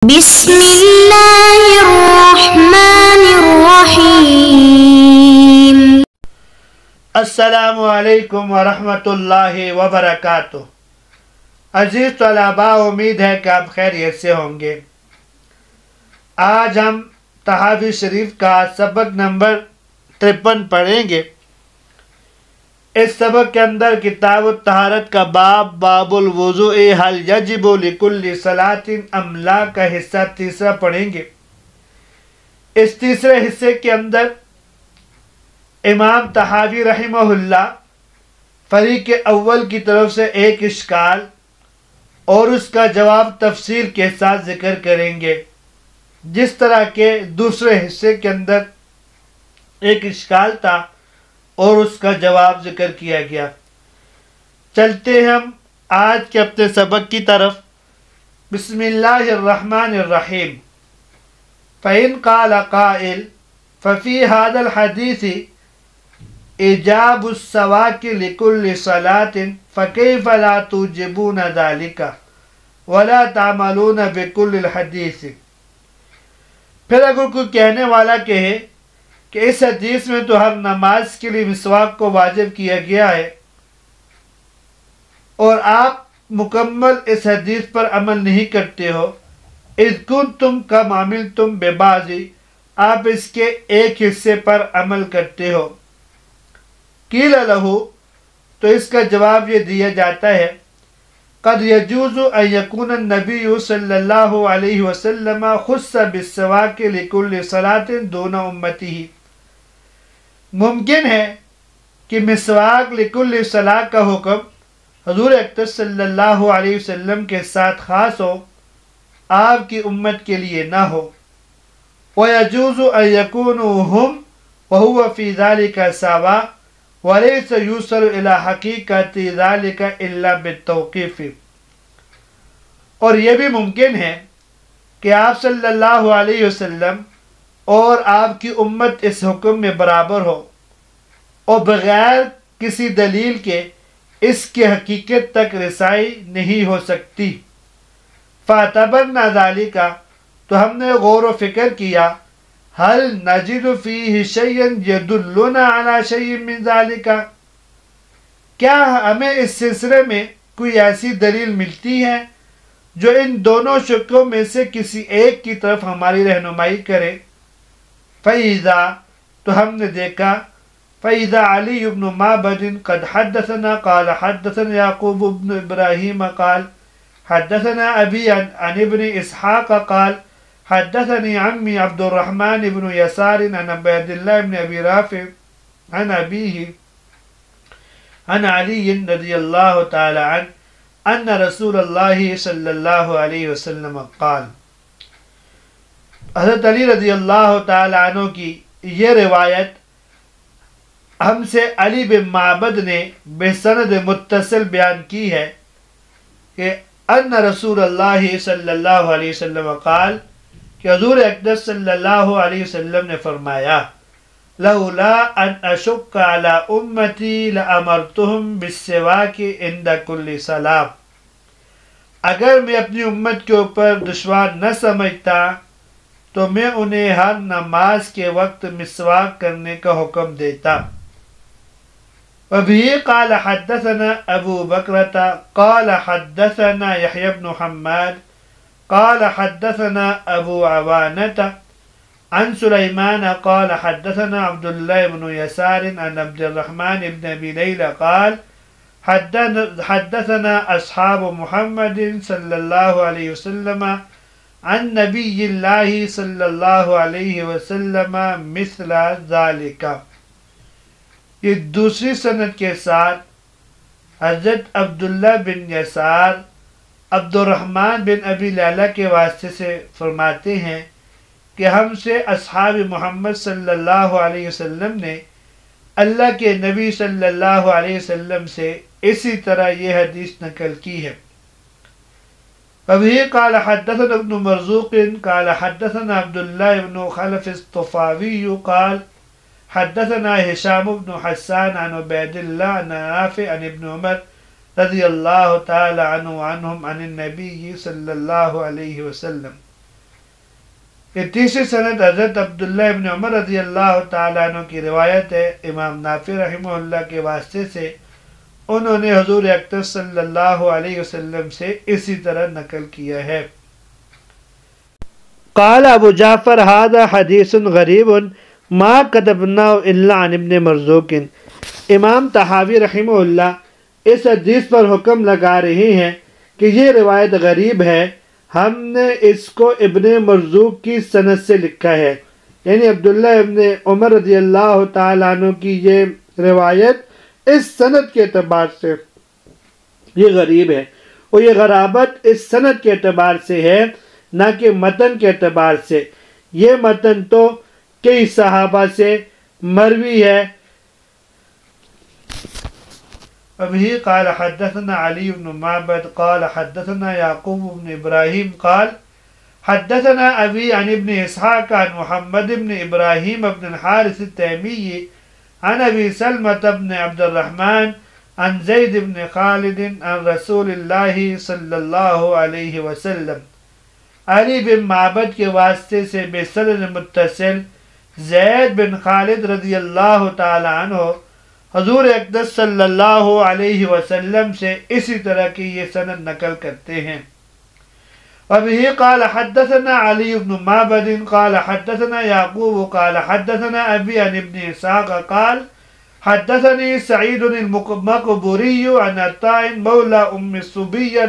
بسم اللہ الرحمن الرحیم۔ السلام علیکم ورحمۃ اللہ وبرکاتہ۔ عزیز طلباء، امید ہے کہ آپ خیریت سے ہوں گے۔ آج ہم تحاوی شریف کا سبق نمبر 53 پڑھیں گے۔ اس سبق کے اندر کتاب الطہارت کا باب الوضوء هل یجب لکل صلاۃ ام لا کا حصہ تیسرا پڑھیں گے۔ اس تیسرے حصے کے اندر امام طحاوی رحمہ اللہ فریق اول کی طرف سے ایک اشکال اور اس کا جواب تفصیل کے ساتھ ذکر کریں گے، جس طرح کے دوسرے حصے کے اندر ایک اشکال تھا اور اس کا جواب ذکر کیا گیا۔ چلتے ہیں ہم آج کے اپنے سبق کی طرف۔ بسم اللہ الرحمن الرحیم۔ فَإِنْ قَالَ قَائِلٌ فَفِي هَذَا الْحَدِيثِ إِيجَابُ السَّوَاكِ لِكُلِّ صَلَاةٍ فَكَيْفَ لَا تُوجِبُونَ ذَلِكَ وَلَا تَعْمَلُونَ بِكُلِّ الْحَدِيثِ۔ پھر اگر کوئی کہنے والا کہے کہ اس حدیث میں تو ہر نماز کے لیے مسواک کو واجب کیا گیا ہے اور آپ مکمل اس حدیث پر عمل نہیں کرتے ہو، اذ کنتم کما عملتم ببعض، آپ اس کے ایک حصے پر عمل کرتے ہو۔ قیل لہ، تو اس کا جواب یہ دیا جاتا ہے، قد یجوز ان یکون النبی صلی اللہ علیہ وسلم خص بالسواک لکل صلاۃ دون امتہ۔ ممکن ہے کہ مسواک لکل صلاۃ کا حکم حضور اکرم صلی اللہ علیہ وسلم کے ساتھ خاص ہو، آپ کی امت کے لیے نہ ہو۔ وَيَجُوزُ أَن يَكُونُوا هُمْ وَهُوَ فِي ذَلِكَ سَوَاءٌ وَلَيْسَ يُوصَلُ إِلَى حَقِيقَةِ ذَلِكَ إِلَّا بِالتَّوْقِيفِ۔ اور یہ بھی ممکن ہے کہ آپ صلی اللہ علیہ وسلم اور آپ کی امت اس حکم میں برابر ہو اور بغیر کسی دلیل کے اس کی حقیقت تک رسائی نہیں ہو سکتی۔ فَاعْتَبَرْنَا ذَلِكَ، تو ہم نے غور و فکر کیا، هل نجد فیہ شیئا یدلنا علی شیء من ذلک، کیا ہمیں اس سلسلے میں کوئی ایسی دلیل ملتی ہے جو ان دونوں شکوں میں سے کسی ایک کی طرف ہماری رہنمائی کرے۔ فَإِذَا، تو ہم نے دیکھا، فَإِذَا علی بن معبد قد حدثنا قال حدثنا یعقوب بن ابراہیم قال حدثنا ابی عن ابن اسحاق قال حدثني عمي عبد الرحمن بن يسار عن عبد الله بن ابي رافع عن ابيه عن علي رضي الله تعالى عنه ان رسول الله صلى الله عليه وسلم قال۔ حضرت علی رضی اللہ تعالی عنہ کی یہ روایت ہم سے علی بن معبد نے بسند متصل بیان کی ہے کہ ان رسول اللہ صلی اللہ علیہ وسلم قال، کہ حضور اقدس صلی اللہ علیہ وسلم نے فرمایا، لولا ان اشق علی امتی لامرتہم بالسواک عند کل صلاۃ، اگر میں اپنی امت کے اوپر دشوار نہ سمجھتا تو میں انہیں ہر نماز کے وقت مسواک کرنے کا حکم دیتا۔ وبه قال حدثنا ابو بکرۃ قال حدثنا یحیی بن حماد قال حدثنا ابو عوانة عن سلیمان قال حدثنا عبد الله بن يسار عن عبد الرحمن بن ابي ليلى قال حدثنا اصحاب محمد صلی اللہ علیہ وسلم عن نبی اللہ صلی اللہ علیہ وسلم مثل ذلك۔ یہ دوسری سند کے ساتھ حضرت عبداللہ بن یسار عبد الرحمن بن ابی لیلہ کے واسطے سے فرماتے ہیں کہ ہم سے اصحاب محمد صلی اللہ علیہ وسلم نے اللہ کے نبی صلی اللہ علیہ وسلم سے اسی طرح یہ حدیث نقل کی ہے۔ وبه قال حدثنا ابن مرزوق قال حدثنا عبد الله بن خلف الطفاوي قال حدثنا هشام بن حسان عن عبید اللہ عن نافع عن ابن عمر رضی اللہ تعالی عنہ عنہم عن النبی صلی اللہ علیہ وسلم یہ تیسری سند حضرت عبداللہ ابن عمر رضی اللہ تعالیٰ عنہ کی روایت ہے، امام نافع رحمہ اللہ کے واسطے سے انہوں نے حضور اکرم صلی اللہ علیہ وسلم سے اسی طرح نقل کیا ہے۔ قال ابو جعفر هذا حدیث غریب ما كتبناه الا عن ابن مرزوق۔ امام طحاوی رحمہ اللہ اس حدیث پر حکم لگا رہے ہیں کہ یہ روایت غریب ہے، ہم نے اس کو ابن مرزوق کی سند سے لکھا ہے، یعنی عبداللہ ابن عمر رضی اللہ تعالیٰ عنہ کی یہ روایت اس سند کے اعتبار سے یہ غریب ہے، اور یہ غرابت اس سند کے اعتبار سے ہے، نہ کہ متن کے اعتبار سے۔ یہ متن تو کئی صحابہ سے مروی ہے۔ ابھی قال حدثنا علی بن معبد قال حدثنا یعقوب بن ابراہیم قال حدثنا ابی عن ابن اسحاق عن محمد بن ابراہیم بن الحارث التیمی عن ابی سلمة بن عبد الرحمن عن زید بن خالد عن رسول اللہ صلی اللہ علیہ وسلم۔ علی بن معبد کے واسطے سے بسند متصل زید بن خالد رضی اللہ تعالی عنہ حضور اقدس صلی اللہ علیہ وسلم سے اسی طرح کی یہ سند نقل کرتے ہیں۔ وبه قال حدثنا علی بن معبد قال حدثنا یعقوب قال حدثنا ابی عن ابن اسحاق قال حدثني سعید المقبری عن عطاء مولى ام صبیہ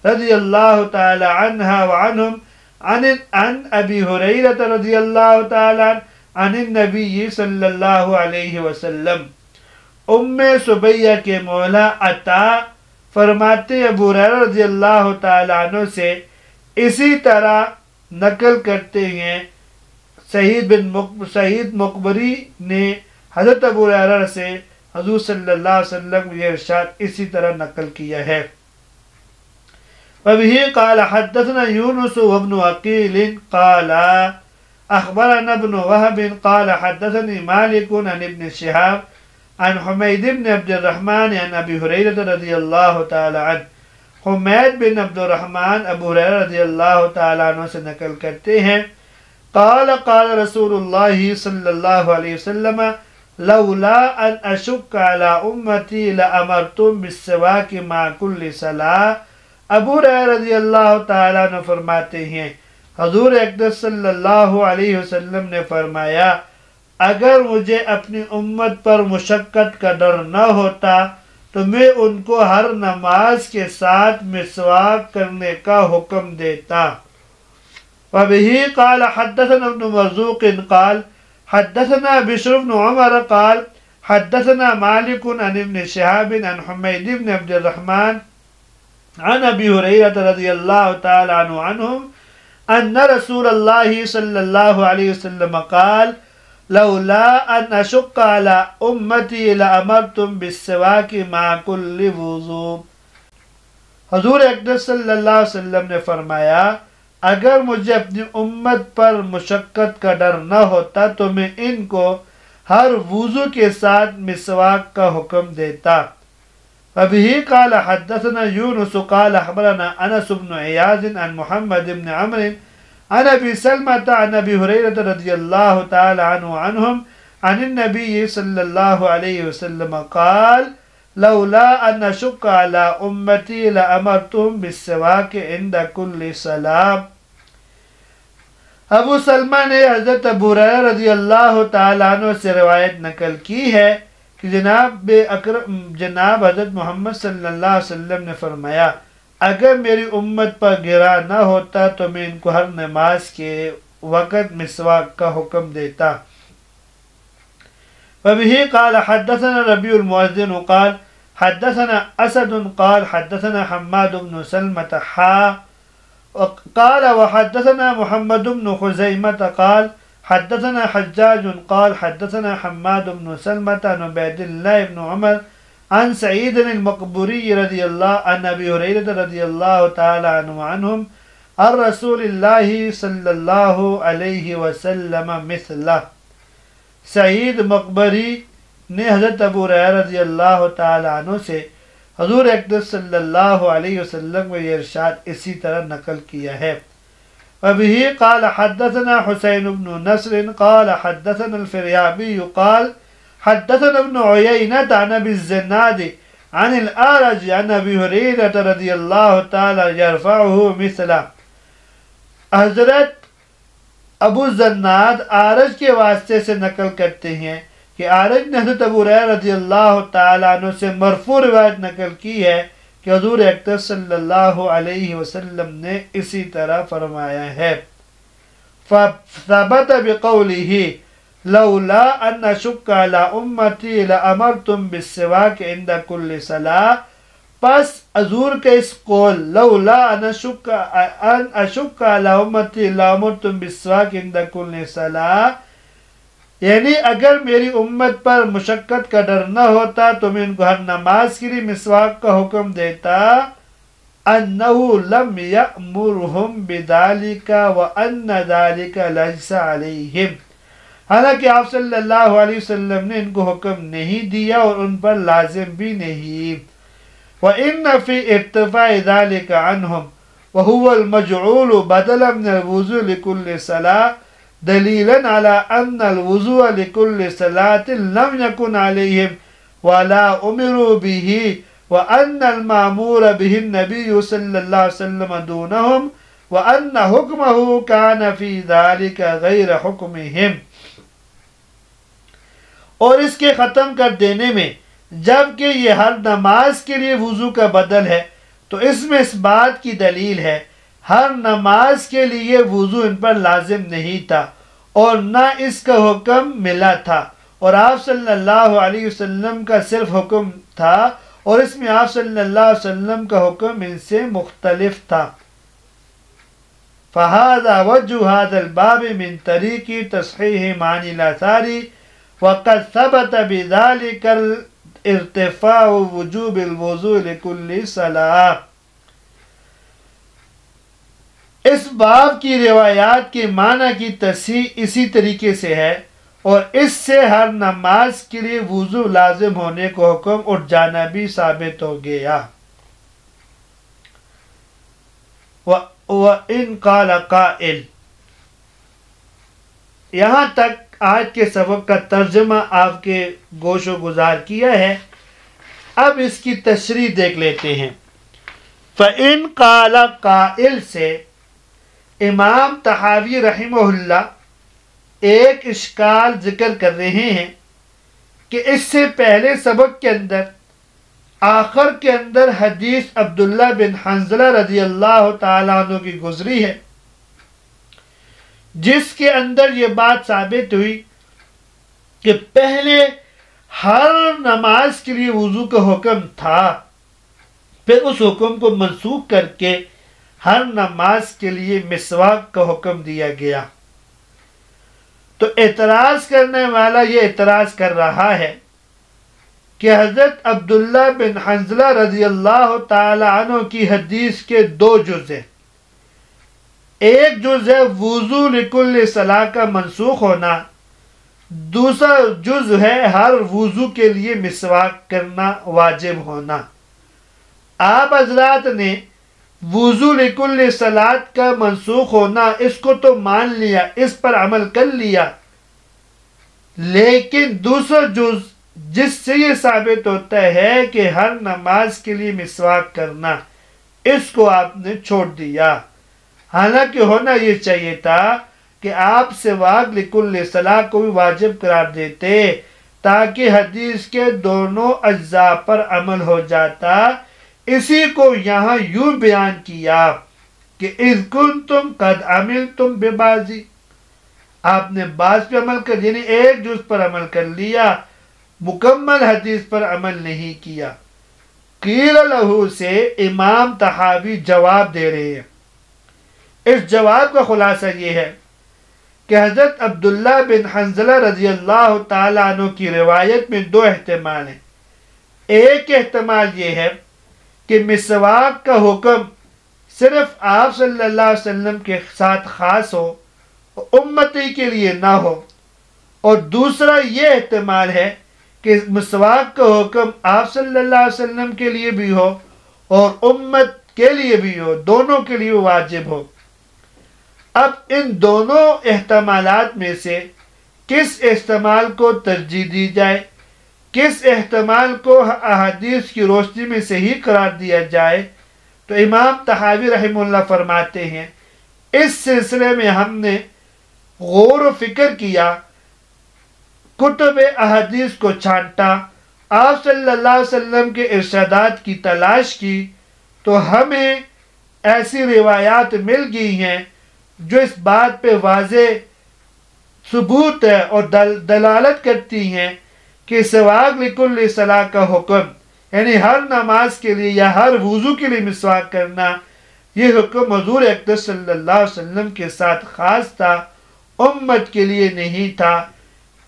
رضی اللہ تعالی عنہ وعنہم عن ابی ہریرہ رضی اللہ تعالی عن النبی صلی اللہ علیہ وسلم۔ ام صبیہ کے مولا عطا فرماتے ابو ہریرہ رضی اللہ تعالی عنہ سے اسی طرح نقل کرتے ہیں۔ سعید مقبری نے حضرت ابو ہریرہ سے حضور صلی اللہ علیہ وسلم یہ ارشاد اسی طرح نقل کیا ہے۔ وبه قال حدثنا يونس وابن عقيل قال اخبرنا ابن وهب قال حدثني مالك عن ابن شهاب عن حمید بن عبد الرحمن عن ابی ہریرہ رضی اللہ تعالی عنہ۔ حمید بن عبد الرحمن ابو ہریرہ رضی اللہ تعالی عنہ سے نقل کرتے ہیں، قال قال رسول اللہ صلی اللہ علیہ وسلم لولا ان اشک علی امتی لامرتم بالسواک مع کل صلاۃ۔ ابو ہریرہ رضی اللہ تعالیٰ عنہ فرماتے ہیں حضور اقدس صلی اللہ علیہ وسلم نے فرمایا اگر مجھے اپنی امت پر مشقت کا ڈر نہ ہوتا تو میں ان کو ہر نماز کے ساتھ مسواک کرنے کا حکم دیتا۔ وبه قال حدثنا ابن مرزوق قال حدثنا بشر بن عمر قال حدثنا مالك عن ابن شهاب عن حمید بن عبد الرحمن عن ابی ہریرہ رضی اللہ تعالی عنہم ان رسول اللہ صلی اللہ علیہ وسلم قال لولا ان اشق علی امتی لامرتم بالسواک مع کل وضوء۔ حضور اقدس صلی اللہ علیہ وسلم نے فرمایا اگر مجھے اپنی امت پر مشقت کا ڈر نہ ہوتا تو میں ان کو ہر وضو کے ساتھ مسواک کا حکم دیتا۔ وبه قال حدثنا يونس قال اخبرنا انس بن عياض عن محمد بن عمرو عن ابي سلمة عن ابي هريرة رضي الله تعالى عنه عنهم عن النبي صلى الله عليه وسلم قال لولا ان اشق على امتي لامرتهم بالسواك عند كل صلاة۔ ابو سلمہ نے حضرت ابو ہریرہ رضی اللہ تعالیٰ عنہ سے روایت نقل کی ہے کہ جناب حضرت محمد صلی اللہ علیہ وسلم نے فرمایا اگر میری امت پر گرا نہ ہوتا تو میں ان کو ہر نماز کے وقت مسواک کا حکم دیتا۔ وبه قال حدثنا ربيع المؤذن قال حدثنا اسد قال حدثنا حماد بن سلمة قال وحدثنا محمد بن خزیمة قال حدثنا حجاج قال حدثنا حماد بن سلمة عن عبید اللہ بن عمر عن سعید المقبری رضی اللہ عن ابی ہریرہ رضی اللہ تعالی عنہ عنہم عن رسول اللہ صلی اللہ علیہ وسلم مثلہ۔ سعید مقبری نے حضرت ابو ہریرہ رضی اللہ تعالی عنہ سے حضور اقدس صلی اللہ علیہ وسلم کو یہ ارشاد اسی طرح نقل کیا ہے۔ وبه قال حدثنا حسين بن نصر قال حدثنا الفريابي قال حدثنا ابن عيينة عن ابي الزناد عن الأعرج عن ابي هريرة رضی اللہ تعالی يرفعه مثلا. حضرت ابو زناد آرج کے واسطے سے نقل کرتے ہیں کہ آرج نے حضرت ابو ہریرہ رضی اللہ تعالیٰ عنہ سے مرفوع روایت نقل کی ہے کہ حضور اکرم صلی اللہ علیہ وسلم نے اسی طرح فرمایا ہے. فثبت بقوله لولا ان اشق على امتی لامرتم بالسواک عند كل صلاة. پس حضور کے اس قول لولا ان اشق على امتی لامرتم بالسواک عند كل صلاة، یعنی اگر میری امت پر مشقت کا ڈر نہ ہوتا تو میں ان کو ہر نماز کے لیے مسواک کا حکم دیتا. انه لم یأمرهم بذلك وان ذلك ليس علیہم، حالانکہ آپ صلی اللہ علیہ وسلم نے ان کو حکم نہیں دیا اور ان پر لازم بھی نہیں. وان فی ارتفاع ذلك عنهم وهو المجعول بدلا من الوضوء لكل صلاة دلیلا على ان الوضوء لكل صلاة لم يكن عليهم ولا امروا به وان المامور به النبي صلى الله عليه وسلم دونهم وان حكمه كان في ذلك غير حكمهم. اور اس کے ختم کر دینے میں جبکہ یہ ہر نماز کے لیے وضو کا بدل ہے تو اس میں اس بات کی دلیل ہے ہر نماز کے لیے وضو ان پر لازم نہیں تھا اور نہ اس کا حکم ملا تھا، اور آپ صلی اللہ علیہ وسلم کا صرف حکم تھا اور اس میں آپ صلی اللہ علیہ وسلم کا حکم ان سے مختلف تھا. فہذا وجہ هذا الباب من طریق تصحیح معنی الاثار وقد ثبت بذلك ارتفاع وجوب الوضوء لكل صلاة. اس باب کی روایات کے معنی کی تصحیح اسی طریقے سے ہے اور اس سے ہر نماز کے لیے وضو لازم ہونے کو حکم اٹھ جانا بھی ثابت ہو گیا. وَإِن قَالَ قَائِلٌ، یہاں تک آج کے سبق کا ترجمہ آپ کے گوش و گزار کیا ہے. اب اس کی تشریح دیکھ لیتے ہیں. فَإِن قَالَ قَائِلٌ سے امام طحاوی رحمہ اللہ ایک اشکال ذکر کر رہے ہیں کہ اس سے پہلے سبق کے اندر آخر کے اندر حدیث عبداللہ بن حنظلہ رضی اللہ تعالیٰ عنہ کی گزری ہے جس کے اندر یہ بات ثابت ہوئی کہ پہلے ہر نماز کے لیے وضو کا حکم تھا، پھر اس حکم کو منسوخ کر کے ہر نماز کے لیے مسواک کا حکم دیا گیا. تو اعتراض کرنے والا یہ اعتراض کر رہا ہے کہ حضرت عبداللہ بن حنظلہ رضی اللہ تعالی عنہ کی حدیث کے دو جز ہیں. ایک جز ہے وضو لکل صلاح کا منسوخ ہونا، دوسرا جز ہے ہر وضو کے لیے مسواک کرنا واجب ہونا. آپ حضرات نے وضو لکل صلاۃ کا منسوخ ہونا اس کو تو مان لیا، اس پر عمل کر لیا، لیکن دوسرا جز جس سے یہ ثابت ہوتا ہے کہ ہر نماز کے لیے مسواک کرنا، اس کو آپ نے چھوڑ دیا. حالانکہ ہونا یہ چاہیے تھا کہ آپ سواک لکل صلاح کو بھی واجب قرار دیتے تاکہ حدیث کے دونوں اجزاء پر عمل ہو جاتا. اسی کو یہاں یوں بیان کیا کہ اذ کنتم قد عملتم ببعض، آپ نے بعض پہ عمل کر یعنی ایک جز پر عمل کر لیا، مکمل حدیث پر عمل نہیں کیا. قیل لہو سے امام طحاوی جواب دے رہے ہیں. اس جواب کا خلاصہ یہ ہے کہ حضرت عبداللہ بن حنظلہ رضی اللہ تعالیٰ عنہ کی روایت میں دو احتمال ہیں. ایک احتمال یہ ہے کہ مسواک کا حکم صرف آپ صلی اللہ علیہ وسلم کے ساتھ خاص ہو، امتی کے لیے نہ ہو، اور دوسرا یہ احتمال ہے کہ مسواک کا حکم آپ صلی اللہ علیہ وسلم کے لیے بھی ہو اور امت کے لیے بھی ہو، دونوں کے لیے واجب ہو. اب ان دونوں احتمالات میں سے کس احتمال کو ترجیح دی جائے، کس احتمال کو احادیث کی روشنی میں صحیح قرار دیا جائے، تو امام طحاوی رحمہ اللہ فرماتے ہیں اس سلسلے میں ہم نے غور و فکر کیا، کتب احادیث کو چھانٹا، آپ صلی اللہ علیہ وسلم کے ارشادات کی تلاش کی، تو ہمیں ایسی روایات مل گئی ہیں جو اس بات پہ واضح ثبوت ہے اور دلالت کرتی ہیں کہ سواک لکل صلاح کا حکم، یعنی ہر نماز کے لیے یا ہر وضو کے لیے مسواک کرنا، یہ حکم حضور اکرم صلی اللہ علیہ وسلم کے ساتھ خاص تھا، امت کے لیے نہیں تھا۔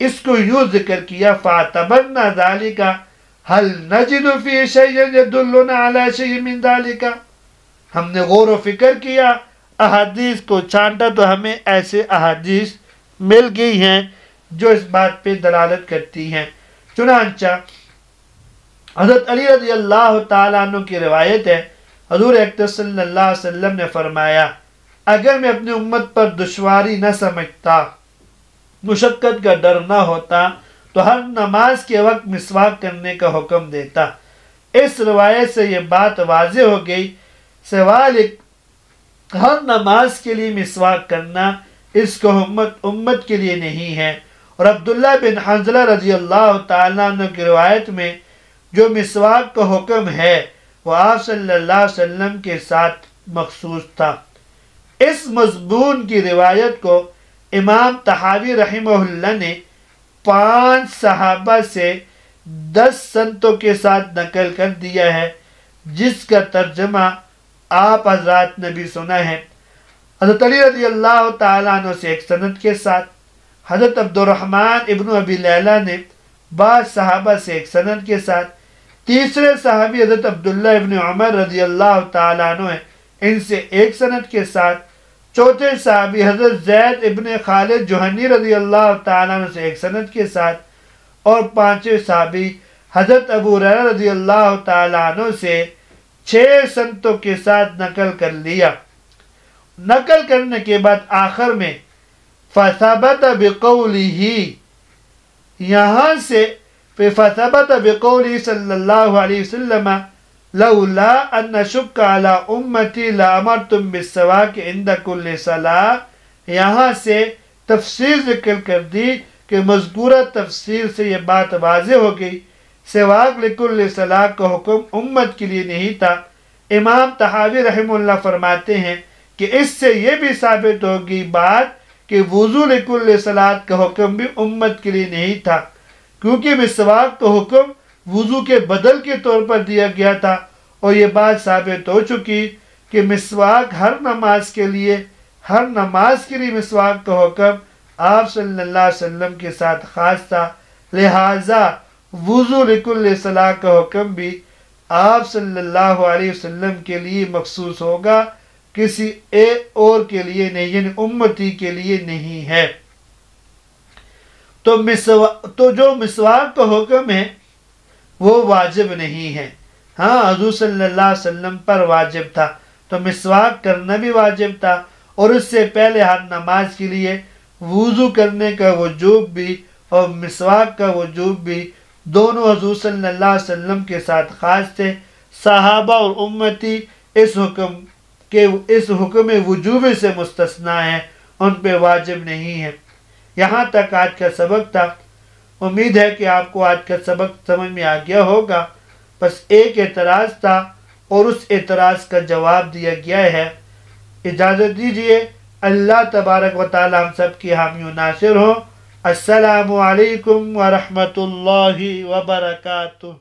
اس کو یوں ذکر کیا فَاعْتَبَرْنَا ذَلِكَ هَلْ نَجِدُ فِي شَيْءٍ يَدُلُّنَا عَلَى شَيْءٍ مِّن ذَلِكَ، ہم نے غور و فکر کیا، احادیث کو چھانٹا تو ہمیں ایسے احادیث مل گئی ہیں جو اس بات پہ دلالت کرتی ہیں۔ چنانچہ حضرت علی رضی اللہ تعالیٰ عنہ کی روایت ہے، حضور اکرم صلی اللہ علیہ وسلم نے فرمایا اگر میں اپنی امت پر دشواری نہ سمجھتا، مشقت کا ڈر نہ ہوتا تو ہر نماز کے وقت مسواک کرنے کا حکم دیتا۔ اس روایت سے یہ بات واضح ہو گئی، سوال ہر نماز کے لیے مسواک کرنا اس کو امت کے لیے نہیں ہے۔ اور عبداللہ بن حنظلہ رضی اللہ تعالیٰ عنہ کی روایت میں جو مسواک کا حکم ہے وہ آپ صلی اللہ علیہ وسلم کے ساتھ مخصوص تھا۔ اس مضمون کی روایت کو امام طحاوی رحمہ اللہ نے 5 صحابہ سے 10 سنتوں کے ساتھ نقل کر دیا ہے، جس کا ترجمہ آپ حضرات نے بھی سنا ہے۔ حضرت علی رضی اللہ تعالیٰ عنہ سے 1 سند کے ساتھ، حضرت عبد الرحمن ابن ابی لیلہ نے بعض صحابہ سے 1 سند کے ساتھ، تیسرے صحابی حضرت عبداللہ ابن عمر رضی اللہ تعالیٰ عنہ ہیں، ان سے 1 سند کے ساتھ، چوتھے صحابی حضرت زید ابن خالد جوہنی رضی اللہ تعالیٰ عنہ سے 1 سند کے ساتھ، اور 5ویں صحابی حضرت ابو ہریرہ رضی اللہ تعالیٰ عنہ سے 6 سنتوں کے ساتھ نقل کر لیا۔ نقل کرنے کے بعد آخر میں فَثَبَتَ بِقَوْلِهِ، یہاں سے فَثَبَتَ بِقَوْلِهِ صلی اللہ علیہ وسلم لَوْلَا أَنَّ شُكَّ عَلَىٰ أُمَّتِي لَأَمَرْتُمْ بِالسِّوَاكِ عِنْدَ كُلِّ صَلَاةٍ، یہاں سے تفسیر ذکر کر دی کہ مذکورہ تفسیر سے یہ بات واضح ہو گئی، سواک لکل صلاح کا حکم امت کے لیے نہیں تھا۔ امام طحاوی رحمہ اللہ فرماتے ہیں کہ اس سے یہ بھی ثابت ہوگی بات کہ وضو لکل صلاح کا حکم بھی امت کے لیے نہیں تھا، کیونکہ مسواک کا حکم وضو کے بدل کے طور پر دیا گیا تھا، اور یہ بات ثابت ہو چکی کہ مسواک ہر نماز کے لیے مسواک کا حکم آپ صلی اللہ علیہ وسلم کے ساتھ خاص تھا، لہٰذا وضو لکل صلاح کا حکم بھی آپ صلی اللہ علیہ وسلم کے لیے مخصوص ہوگا، کسی اور کے لیے نہیں، یعنی امتی کے لیے نہیں ہے۔ تو جو مسواک کا حکم ہے وہ واجب نہیں ہے، ہاں حضور صلی اللہ علیہ وسلم پر واجب تھا، تو مسواک کرنا بھی واجب تھا، اور اس سے پہلے ہر نماز کے لیے وضو کرنے کا وجوب بھی اور مسواک کا وجوب بھی دونوں حضور صلی اللہ علیہ وسلم کے ساتھ خاص تھے۔ صحابہ اور امتی اس حکم وجوب سے مستثنا ہیں، ان پہ واجب نہیں ہے۔ یہاں تک آج کا سبق تھا، امید ہے کہ آپ کو آج کا سبق سمجھ میں آ گیا ہوگا۔ بس ایک اعتراض تھا اور اس اعتراض کا جواب دیا گیا ہے۔ اجازت دیجیے، اللہ تبارک و تعالی ہم سب کی حامی و ناصر ہو۔ السلام علیکم ورحمۃ اللہ وبرکاتہ۔